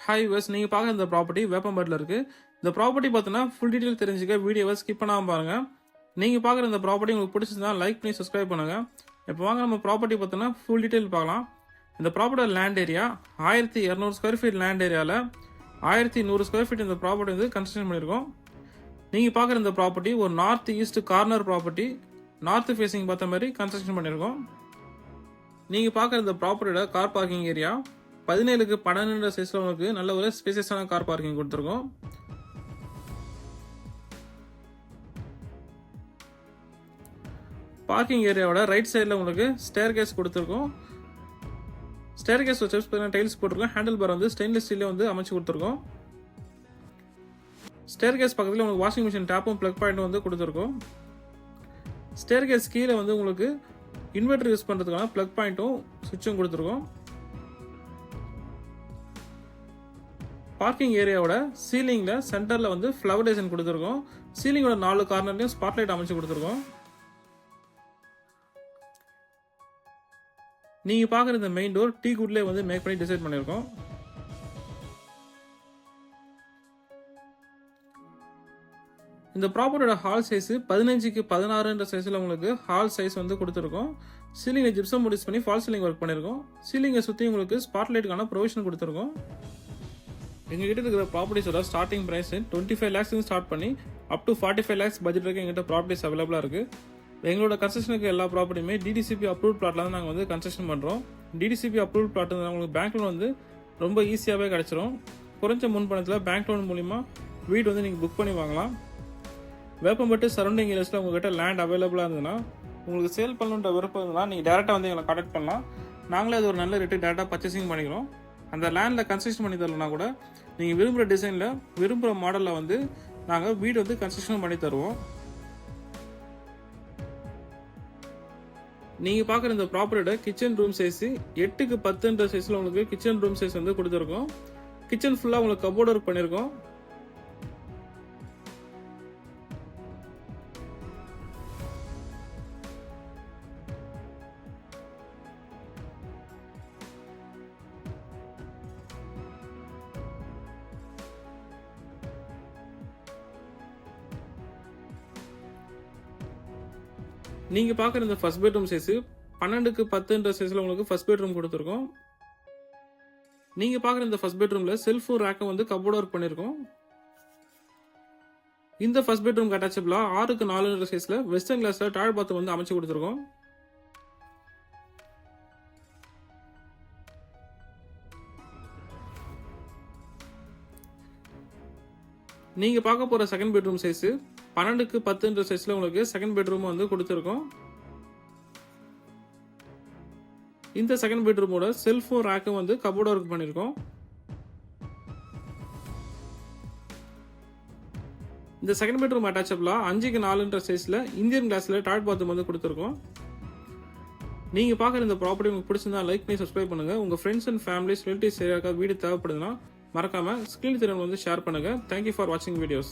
Hi viewers, நீங்கள் பார்க்குற இந்த ப்ராப்பர்ட்டி வேப்பம்பேட்டில் இருக்குது. இந்த ப்ராப்பர்ட்டி பார்த்தீங்கன்னா ஃபுல் டீட்டெயில் தெரிஞ்சுக்க வீடியோவை ஸ்கிப் பண்ணாமல் பாருங்கள். நீங்கள் பார்க்குற இந்த ப்ராப்பர்ட்டி உங்களுக்கு பிடிச்சிருந்தா லைக் பண்ணி சப்ஸ்கிரைப் பண்ணுங்கள். இப்போ வாங்க நம்ம ப்ராப்பர்ட்டி பார்த்தீங்கன்னா ஃபுல் டீட்டெயில் பார்க்கலாம். இந்த ப்ராப்பர்ட்டியோட land area 1200 square feet land ஏரியாவில் 1100 ஸ்கொயர் ஃபீட் இந்த ப்ராப்பர்ட்டி வந்து கன்ஸ்ட்ரக்ஷன் பண்ணியிருக்கோம். நீங்கள் பார்க்குற இந்த ப்ராப்பர்ட்டி ஒரு north east corner property, north facing பார்த்த மாதிரி கன்ஸ்ட்ரக்ஷன் பண்ணியிருக்கோம். நீங்கள் பார்க்குற இந்த ப்ராப்பர்ட்டியோட கார் பார்க்கிங் ஏரியா 17க்கு 12 சைஸில் உங்களுக்கு நல்ல ஒரு ஸ்பேசியஸான கார் பார்க்கிங் கொடுத்துருக்கோம். பார்க்கிங் ஏரியாவோட ரைட் சைடில் உங்களுக்கு ஸ்டேர் கேஸ் கொடுத்துருக்கோம். ஸ்டேர் கேஸ் ஸ்டெப்ஸ் பார்த்தீங்கன்னா டைல்ஸ் போட்டிருக்கோம். ஹேண்டில் பார் வந்து ஸ்டெயின்லெஸ் ஸ்டீலில் வந்து அமைச்சு கொடுத்துருக்கோம். ஸ்டேர் கேஸ் பக்கத்தில் உங்களுக்கு வாஷிங் மிஷின் டேப்பும் ப்ளக் பாயிண்ட்டும் வந்து கொடுத்துருக்கோம். ஸ்டேர் கேஸ் கீழே வந்து உங்களுக்கு இன்வெர்டர் யூஸ் பண்ணுறதுக்கான ப்ளக் பாயிண்ட்டும் சுவிட்சும் கொடுத்துருக்கோம். பார்க்கிங் ஏரியாவோட சீலிங்கில் சென்டரில் வந்து ஃப்ளவர் டிசைன் கொடுத்துருக்கோம். சீலிங்கோட 4 கார்னர்லையும் ஸ்பாட்லைட் அமைச்சு கொடுத்துருக்கோம். நீங்கள் பார்க்குற இந்த மெயின் டோர் டீ குட்லேயே வந்து மேக் பண்ணி டிசைன் பண்ணியிருக்கோம். இந்த ப்ராப்பர்ட்டியோட ஹால் சைஸ் 15க்கு 16 சைஸில் உங்களுக்கு ஹால் சைஸ் வந்து கொடுத்துருக்கோம். சீலிங்கை ஜிப்சம் முடிஸ் பண்ணி ஃபால் சீலிங் ஒர்க் பண்ணியிருக்கோம். சீலிங்கை சுற்றி உங்களுக்கு ஸ்பாட்லைட்டுக்கான ப்ரொவிஷன் கொடுத்துருக்கோம். எங்ககிட்ட இருக்கிற ப்ராப்பர்ட்டிஸோட ஸ்டார்டிங் ப்ரைஸ் 25 lakhs ஸ்டார்ட் பண்ணி அப் டு 45 lakhs பட்ஜெட் வரைக்கும் எங்கிட்ட ப்ராப்பர்ட்டிஸ் அவைலபிளாக இருக்குது. எங்களோட கன்ஸ்ட்ரக்ஷனுக்கு எல்லா ப்ராப்பர்ட்டியுமே டிடிசிபி அப்ரூவ் பிளாட்டில் தான் நாங்கள் வந்து கன்ஸ்ட்ரக்ஷன் பண்ணுறோம். டிடிசிபி அப்ரூவ் பிளாட் உங்களுக்கு பேங்க் லோன் வந்து ரொம்ப ஈஸியாகவே கிடச்சிரும். குறைஞ்ச முன்பணத்தில் பேங்க் லோன் மூலிமா வீடு வந்து நீங்கள் புக் பண்ணி வாங்கலாம். வேப்பம்பட்டு சரௌண்டிங் ஏரியாஸில் உங்கள்கிட்ட லேண்ட் அவைலபிளாக இருந்ததுன்னா, உங்களுக்கு சேல் பண்ணணுன்ற விருப்பம் இருந்ததுன்னா நீங்கள் டேரெக்டாக வந்து எங்களை கான்டாக்ட் பண்ணலாம். நாங்களே அது ஒரு நல்ல ரேட்டு டேரெக்டாக பர்ச்சேசிங் பண்ணிக்கிறோம். அந்த லேண்டில் கன்ஸ்ட்ரக்ஷன் பண்ணி தரலனா கூட நீங்கள் விரும்புகிற டிசைனில் விரும்புகிற மாடலில் வந்து நாங்கள் வீடு வந்து கன்ஸ்ட்ரக்ஷன் பண்ணி தருவோம். நீங்கள் பார்க்குற இந்த ப்ராப்பர்ட்டியோட கிச்சன் ரூம் சைஸ் 8க்கு 10 சைஸில் உங்களுக்கு கிச்சன் ரூம் சைஸ் வந்து கொடுத்துருக்கோம். கிச்சன் ஃபுல்லாக உங்களுக்கு கபோர்ட் ஒர்க் பண்ணியிருக்கோம். நீங்கள் பார்க்குற இந்த ஃபர்ஸ்ட் பெட்ரூம் சைஸு 12க்கு 10 சைஸில் உங்களுக்கு ஃபர்ஸ்ட் பெட்ரூம் கொடுத்துருக்கோம். நீங்கள் பார்க்குற இந்த ஃபர்ஸ்ட் பெட்ரூமில் செல்ஃபும் ரேக்கும் வந்து கபோர்ட் ஒர்க் பண்ணியிருக்கோம். இந்த ஃபர்ஸ்ட் பெட்ரூம் அட்டாச்சபிளாக 6க்கு 4 சைஸில் வெஸ்டர்ன் கிளாஸில் டாய்லெட் பாத்ரூம் வந்து அமைச்சு கொடுத்துருக்கோம். நீங்கள் பார்க்க போகிற செகண்ட் பெட்ரூம் சைஸு 12க்கு 10 சைஸில் உங்களுக்கு செகண்ட் பெட்ரூம் வந்து கொடுத்துருக்கோம். இந்த செகண்ட் பெட்ரூமோட செல்ஃபும் ரேக்கும் வந்து கபோர்ட் ஒர்க் பண்ணியிருக்கோம். இந்த செகண்ட் பெட்ரூம் அட்டாச்சபிளாக 5க்கு 4 சைஸில் இந்தியன் கிளாஸில் டாய்லெட் பாத்ரூம் வந்து கொடுத்துருக்கோம். நீங்கள் பார்க்குற இந்த ப்ராப்பர்ட்டி உங்களுக்கு பிடிச்சிருந்தா லைக் பண்ணி சப்ஸ்கிரைப் பண்ணுங்கள். உங்கள் ஃப்ரெண்ட்ஸ் அண்ட் ஃபேமிலிஸ் ரிலேட்டிவ்ஸ் ஏரியாவுக்கு வீடு தேவைப்படுதுன்னா மறக்காமல் ஸ்க்ரீன் திறன் வந்து ஷேர் பண்ணுங்கள். தேங்க்யூ ஃபார் வாட்சிங் வீடியோஸ்.